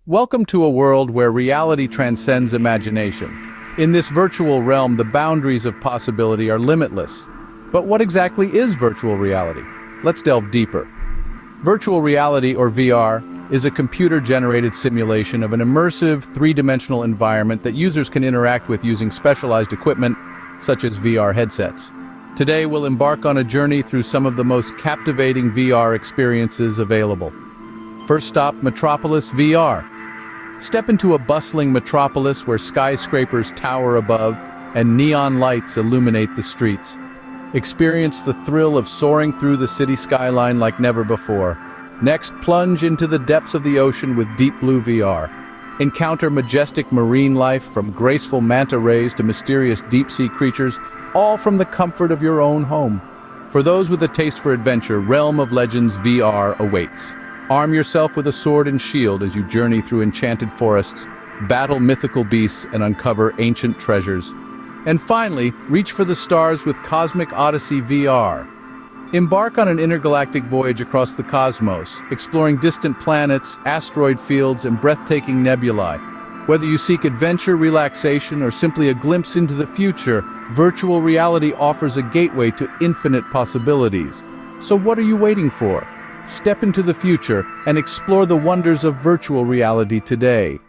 Welcome to a world where reality transcends imagination. In this virtual realm, the boundaries of possibility are limitless. But what exactly is virtual reality? Let's delve deeper. Virtual reality, or VR, is a computer-generated simulation of an immersive, three-dimensional environment that users can interact with using specialized equipment, such as VR headsets. Today, we'll embark on a journey through some of the most captivating VR experiences available. First stop, Metropolis VR. Step into a bustling metropolis where skyscrapers tower above and neon lights illuminate the streets. Experience the thrill of soaring through the city skyline like never before. Next, plunge into the depths of the ocean with Deep Blue VR. Encounter majestic marine life, from graceful manta rays to mysterious deep-sea creatures, all from the comfort of your own home. For those with a taste for adventure, Realm of Legends VR awaits. Arm yourself with a sword and shield as you journey through enchanted forests, battle mythical beasts, and uncover ancient treasures. And finally, reach for the stars with Cosmic Odyssey VR. Embark on an intergalactic voyage across the cosmos, exploring distant planets, asteroid fields, and breathtaking nebulae. Whether you seek adventure, relaxation, or simply a glimpse into the future, virtual reality offers a gateway to infinite possibilities. So what are you waiting for? Step into the future and explore the wonders of virtual reality today.